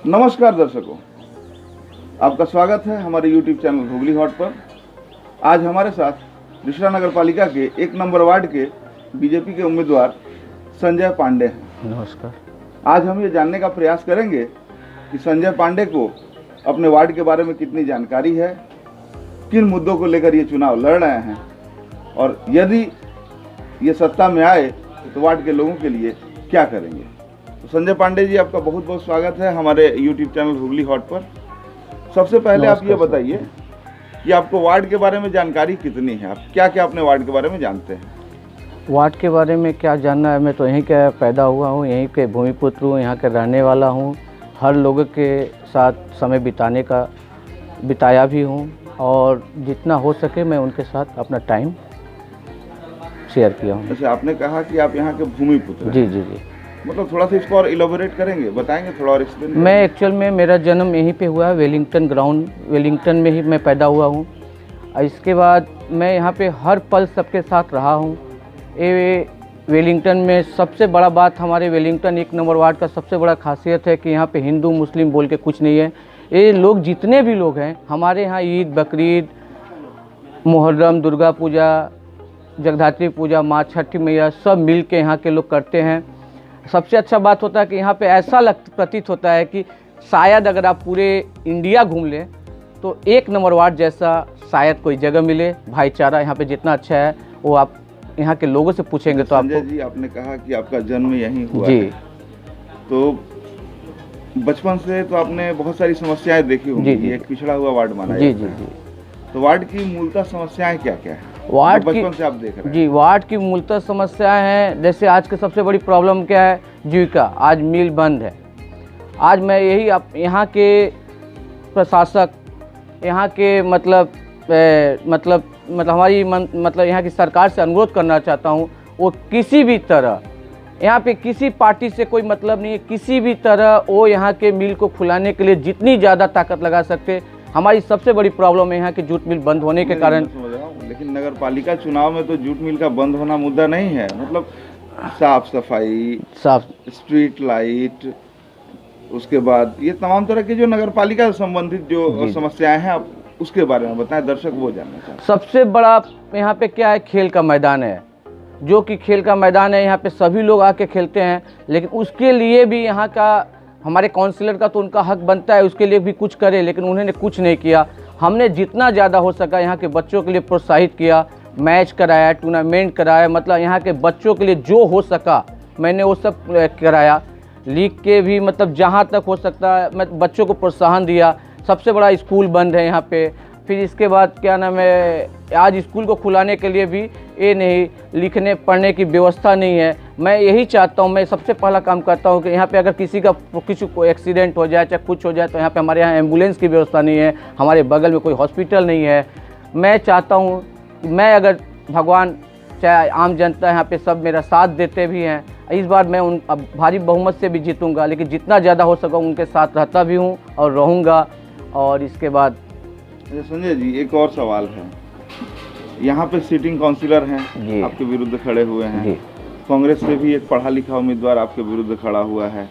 नमस्कार दर्शकों, आपका स्वागत है हमारे YouTube चैनल हुगली हॉट पर। आज हमारे साथ रिसरा नगर पालिका के 1 नंबर वार्ड के बीजेपी के उम्मीदवार संजय पांडे हैं। नमस्कार। आज हम ये जानने का प्रयास करेंगे कि संजय पांडे को अपने वार्ड के बारे में कितनी जानकारी है, किन मुद्दों को लेकर ये चुनाव लड़ रहे हैं और यदि ये सत्ता में आए तो वार्ड के लोगों के लिए क्या करेंगे। तो संजय पांडे जी, आपका बहुत बहुत स्वागत है हमारे YouTube चैनल हुगली हॉट पर। सबसे पहले आप ये बताइए कि आपको वार्ड के बारे में जानकारी कितनी है, आप क्या क्या अपने वार्ड के बारे में जानते हैं? वार्ड के बारे में क्या जानना है, मैं तो यहीं का पैदा हुआ हूँ, यहीं के भूमिपुत्र हूँ, यहाँ के रहने वाला हूँ। हर लोगों के साथ समय बिताया भी हूँ और जितना हो सके मैं उनके साथ अपना टाइम शेयर किया हूँ। अच्छा, आपने कहा कि आप यहाँ के भूमिपुत्र हैं। जी। मतलब थोड़ा सा इसको और इलेबोरेट करेंगे, बताएंगे थोड़ा और एक्सप्लेन? मैं एक्चुअल में मेरा जन्म यहीं पे हुआ है, वेलिंगटन ग्राउंड, वेलिंगटन में ही मैं पैदा हुआ हूँ। इसके बाद मैं यहाँ पे हर पल सबके साथ रहा हूँ। ये वेलिंगटन में सबसे बड़ा बात, हमारे वेलिंगटन 1 नंबर वार्ड का सबसे बड़ा खासियत है कि यहाँ पे हिंदू मुस्लिम बोल के कुछ नहीं है। ये लोग जितने भी लोग हैं हमारे यहाँ ईद, बकरीद, मुहर्रम, दुर्गा पूजा, जगधात्री पूजा, माँ छठी मैया सब मिल के यहाँ के लोग करते हैं। सबसे अच्छा बात होता है कि यहाँ पे ऐसा प्रतीत होता है कि शायद अगर आप पूरे इंडिया घूम लें तो 1 नंबर वार्ड जैसा शायद कोई जगह मिले। भाईचारा यहाँ पे जितना अच्छा है वो आप यहाँ के लोगों से पूछेंगे तो आपको। संजय जी, आपने कहा कि आपका जन्म यहीं हुआ जी है, तो बचपन से तो आपने बहुत सारी समस्याएं देखी होंगी। जी। एक पिछड़ा हुआ वार्ड माना जी जाता जी है। जी तो वार्ड की मूलतः समस्याएं क्या क्या है वार्ड बचपन की से आप देख रहे हैं? जी, वार्ड की मूलतः समस्याएं हैं। जैसे आज की सबसे बड़ी प्रॉब्लम क्या है, जीविका। आज मिल बंद है। आज मैं यही यहाँ के प्रशासक, यहाँ के मतलब हमारी मतलब यहाँ की सरकार से अनुरोध करना चाहता हूँ, वो किसी भी तरह, यहाँ पे किसी पार्टी से कोई मतलब नहीं है, किसी भी तरह वो यहाँ के मिल को खुलाने के लिए जितनी ज़्यादा ताकत लगा सकते। हमारी सबसे बड़ी प्रॉब्लम है यहाँ के जूट मिल बंद होने के कारण। समझ रहा हूँ, लेकिन नगर पालिका चुनाव में तो जूट मिल का बंद होना मुद्दा नहीं है। मतलब साफ सफाई, स्ट्रीट लाइट, उसके बाद ये तमाम तरह की जो नगर पालिका से संबंधित जो समस्याएं हैं, आप उसके बारे में बताएं, दर्शक वो जानना चाहते हैं। सबसे बड़ा यहाँ पे क्या है, खेल का मैदान है, जो कि खेल का मैदान है। यहाँ पे सभी लोग आके खेलते हैं, लेकिन उसके लिए भी यहाँ का हमारे काउंसिलर का तो उनका हक बनता है उसके लिए भी कुछ करे, लेकिन उन्होंने कुछ नहीं किया। हमने जितना ज़्यादा हो सका यहाँ के बच्चों के लिए प्रोत्साहित किया, मैच कराया, टूर्नामेंट कराया, मतलब यहाँ के बच्चों के लिए जो हो सका मैंने वो सब कराया। लीग के भी मतलब जहाँ तक हो सकता है मैं बच्चों को प्रोत्साहन दिया। सबसे बड़ा स्कूल बंद है यहाँ पे। फिर इसके बाद क्या नाम है, आज स्कूल को खुलाने के लिए भी ये नहीं, लिखने पढ़ने की व्यवस्था नहीं है। मैं यही चाहता हूँ, मैं सबसे पहला काम करता हूँ कि यहाँ पे अगर किसी को एक्सीडेंट हो जाए चाहे कुछ हो जाए तो यहाँ पे हमारे यहाँ एम्बुलेंस की व्यवस्था नहीं है, हमारे बगल में कोई हॉस्पिटल नहीं है। मैं चाहता हूँ कि मैं अगर भगवान चाहे आम जनता यहाँ पे सब मेरा साथ देते भी हैं, इस बार मैं अब भारी बहुमत से भी जीतूँगा, लेकिन जितना ज़्यादा हो सका उनके साथ रहता भी हूँ और रहूँगा। और इसके बाद संजय जी, एक और सवाल है। यहाँ पे सिटिंग काउंसिलर हैं, आपके विरुद्ध खड़े हुए हैं। कांग्रेस से भी एक पढ़ा लिखा उम्मीदवार आपके विरुद्ध खड़ा हुआ है।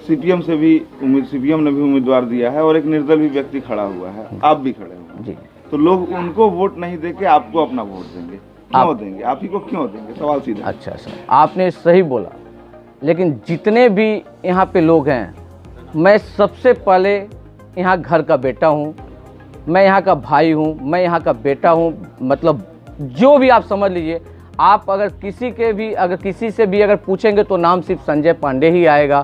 सीपीएम ने भी उम्मीदवार दिया है और एक निर्दल भी व्यक्ति खड़ा हुआ है, आप भी खड़े हुए हैं। तो लोग उनको वोट नहीं देके आपको अपना वोट देंगे, क्यों देंगे? आप ही को क्यों देंगे? सवाल सीधा। अच्छा सर, आपने सही बोला, लेकिन जितने भी यहाँ पे लोग हैं, मैं सबसे पहले यहाँ घर का बेटा हूँ, मैं यहाँ का भाई हूँ, मैं यहाँ का बेटा हूँ। मतलब जो भी आप समझ लीजिए। आप अगर किसी से भी अगर पूछेंगे तो नाम सिर्फ संजय पांडे ही आएगा,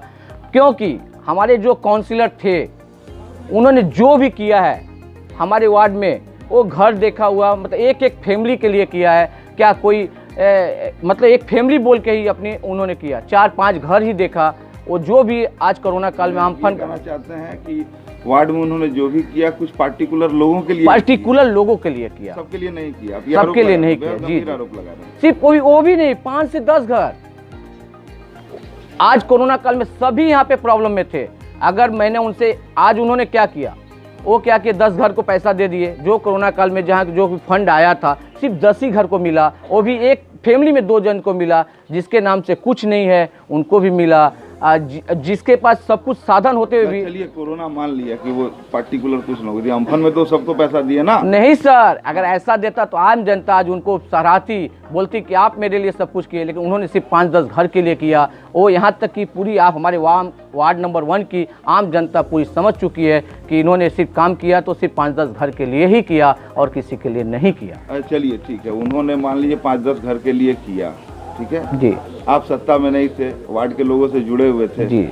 क्योंकि हमारे जो काउंसिलर थे उन्होंने जो भी किया है हमारे वार्ड में, वो घर देखा हुआ, मतलब एक फैमिली के लिए किया है। क्या कोई मतलब एक फैमिली बोल के ही अपनी उन्होंने किया, 4-5 घर ही देखा। वो जो भी आज कोरोना काल में हम फंड करना चाहते हैं कि वार्ड में उन्होंने जो भी किया कुछ पार्टिकुलर लोगों के लिए किया, सबके लिए नहीं किया। सबके लिए नहीं किया जी। आरोप लगा रहे हैं। सिर्फ वो भी नहीं, 5 से 10 घर आज कोरोना काल में सभी यहाँ पे प्रॉब्लम में थे। अगर मैंने उनसे, आज उन्होंने क्या किया, वो क्या कि 10 घर को पैसा दे दिए। जो कोरोना काल में जहाँ जो भी फंड आया था सिर्फ 10 ही घर को मिला, वो भी एक फैमिली में 2 जन को मिला, जिसके नाम से कुछ नहीं है उनको भी मिला। जिसके पास सब कुछ साधन होते हुए भी। चलिए कोरोना मान लिया कि वो पार्टिकुलर कुछ लोग दिया, अम्फन में तो सबको पैसा दिए ना। नहीं सर, अगर ऐसा देता तो आम जनता आज उनको सराहती, बोलती कि आप मेरे लिए सब कुछ किए, लेकिन उन्होंने सिर्फ 5-10 घर के लिए किया। वो यहाँ तक कि पूरी आप हमारे वार्ड नंबर 1 की आम जनता पूरी समझ चुकी है कि इन्होंने सिर्फ काम किया तो सिर्फ 5-10 घर के लिए ही किया और किसी के लिए नहीं किया। चलिए ठीक है, उन्होंने मान लीजिए 5-10 घर के लिए किया, ठीक है जी। आप सत्ता में नहीं थे, वार्ड के लोगों से जुड़े हुए थे जी।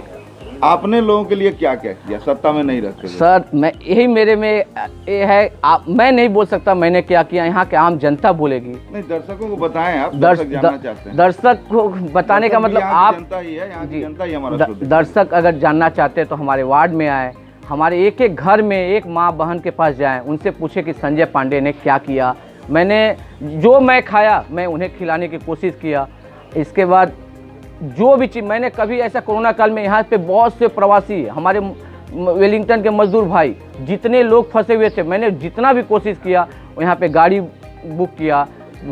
आपने लोगों के लिए क्या क्या किया सत्ता में नहीं रहते? सर मैं यही मेरे में ये है, मैं नहीं बोल सकता मैंने क्या किया, यहाँ के आम जनता बोलेगी। नहीं, दर्शकों को बताएं, आप दर्शक जानना चाहते हैं। दर्शक को बताने का मतलब आप जनता ही है, यहाँ की जनता ही हमारा दर्शक अगर जानना चाहते हैं तो हमारे वार्ड में आए, हमारे एक एक घर में एक माँ बहन के पास जाएं, उनसे पूछे कि संजय पांडे ने क्या किया। मैंने जो मैं खाया मैं उन्हें खिलाने की कोशिश किया। इसके बाद जो भी चीज़ मैंने कभी ऐसा कोरोना काल में यहाँ पे बहुत से प्रवासी हमारे वेलिंगटन के मजदूर भाई जितने लोग फंसे हुए थे, मैंने जितना भी कोशिश किया यहाँ पे गाड़ी बुक किया,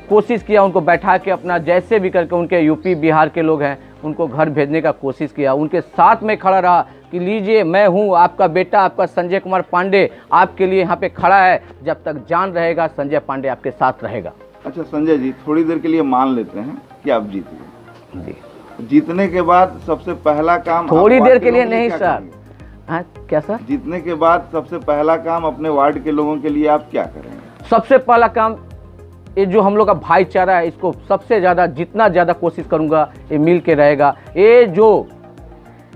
कोशिश किया उनको बैठा के अपना जैसे भी करके, उनके यूपी बिहार के लोग हैं उनको घर भेजने का कोशिश किया, उनके साथ में खड़ा रहा कि लीजिए मैं हूँ आपका बेटा, आपका संजय कुमार पांडे आपके लिए यहाँ पे खड़ा है, जब तक जान रहेगा संजय पांडे आपके साथ रहेगा। अच्छा संजय जी, थोड़ी देर के लिए मान लेते हैं कि आप जीत गए जी। जीतने के बाद सबसे पहला काम, थोड़ी देर के लिए नहीं सर। हाँ क्या सर? जीतने के बाद सबसे पहला काम अपने वार्ड के लोगों के लिए आप क्या करेंगे? सबसे पहला काम ये जो हम लोग का भाईचारा है इसको सबसे ज़्यादा, जितना ज़्यादा कोशिश करूंगा ये मिल के रहेगा। ये जो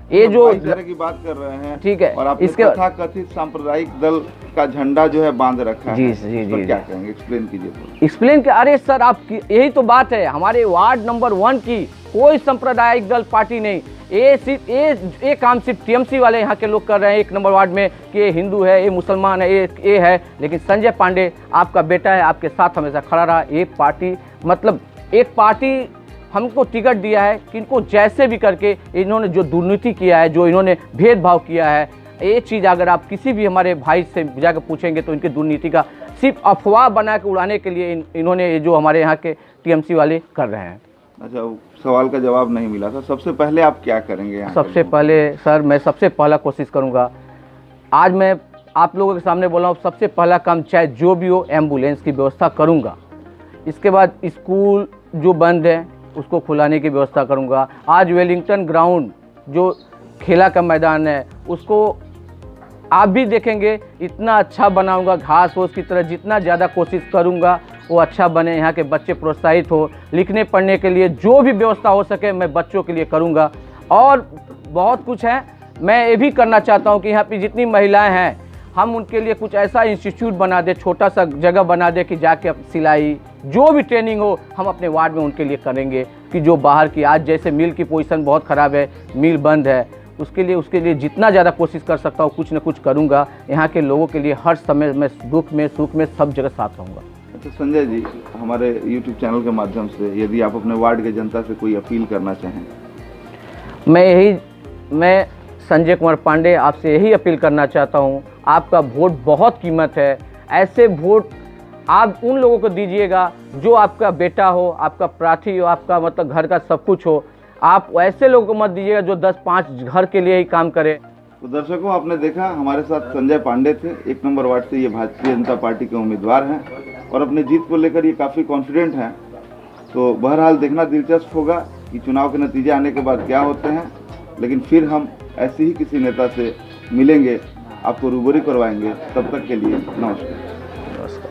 भाईचारे की बात कर रहे हैं, ठीक है, और आपने इसके कथित सांप्रदायिक दल का झंडा जो है बांध रखा जी, है, जी, तो जी, क्या जी। कहेंगे? एक्सप्लेन कीजिए। एक्सप्लेन के, अरे सर आप यही तो बात है, हमारे वार्ड नंबर 1 की कोई सांप्रदायिक दल पार्टी नहीं, ये सिर्फ ये काम सिर्फ टीएमसी वाले यहाँ के लोग कर रहे हैं 1 नंबर वार्ड में कि ये हिंदू है, ये मुसलमान है, ये है। लेकिन संजय पांडे आपका बेटा है, आपके साथ हमेशा खड़ा रहा। ये पार्टी मतलब एक पार्टी हमको टिकट दिया है कि इनको जैसे भी करके इन्होंने जो दुर्नीति किया है, जो इन्होंने भेदभाव किया है, ये चीज़ अगर आप किसी भी हमारे भाई से जाकर पूछेंगे तो इनकी दुर्नीति का सिर्फ अफवाह बना के उड़ाने के लिए इन्होंने जो हमारे यहाँ के टीएमसी वाले कर रहे हैं। अच्छा, सवाल का जवाब नहीं मिला था। सबसे पहले आप क्या करेंगे यहाँ? सबसे पहले सर मैं सबसे पहला कोशिश करूँगा, आज मैं आप लोगों के सामने बोल रहा हूँ, सबसे पहला काम चाहे जो भी हो एम्बुलेंस की व्यवस्था करूँगा। इसके बाद स्कूल जो बंद है उसको खुलाने की व्यवस्था करूँगा। आज वेलिंगटन ग्राउंड जो खेला का मैदान है उसको आप भी देखेंगे इतना अच्छा बनाऊंगा, घास फूस की तरह, जितना ज़्यादा कोशिश करूंगा वो अच्छा बने, यहाँ के बच्चे प्रोत्साहित हो, लिखने पढ़ने के लिए जो भी व्यवस्था हो सके मैं बच्चों के लिए करूंगा। और बहुत कुछ है, मैं ये भी करना चाहता हूँ कि यहाँ पे जितनी महिलाएं हैं हम उनके लिए कुछ ऐसा इंस्टीट्यूट बना दे, छोटा सा जगह बना दे कि जाके सिलाई जो भी ट्रेनिंग हो हम अपने वार्ड में उनके लिए करेंगे। कि जो बाहर की, आज जैसे मिल की पोजीशन बहुत ख़राब है, मिल बंद है, उसके लिए जितना ज़्यादा कोशिश कर सकता हूँ कुछ न कुछ करूँगा। यहाँ के लोगों के लिए हर समय मैं दुख में सुख में सब जगह साथ रहूँगा। अच्छा संजय जी, हमारे YouTube चैनल के माध्यम से यदि आप अपने वार्ड के जनता से कोई अपील करना चाहें? मैं संजय कुमार पांडे आपसे यही अपील करना चाहता हूँ, आपका वोट बहुत कीमत है। ऐसे वोट आप उन लोगों को दीजिएगा जो आपका बेटा हो, आपका प्रार्थी हो, आपका मतलब घर का सब कुछ हो। आप ऐसे लोगों को मत दीजिएगा जो 10-5 घर के लिए ही काम करे। तो दर्शकों, आपने देखा हमारे साथ संजय पांडे थे, 1 नंबर वार्ड से ये भारतीय जनता पार्टी के उम्मीदवार हैं और अपने जीत को लेकर ये काफ़ी कॉन्फिडेंट हैं। तो बहरहाल देखना दिलचस्प होगा कि चुनाव के नतीजे आने के बाद क्या होते हैं। लेकिन फिर हम ऐसे ही किसी नेता से मिलेंगे, आपको रूबरू करवाएंगे। तब तक के लिए नमस्कार।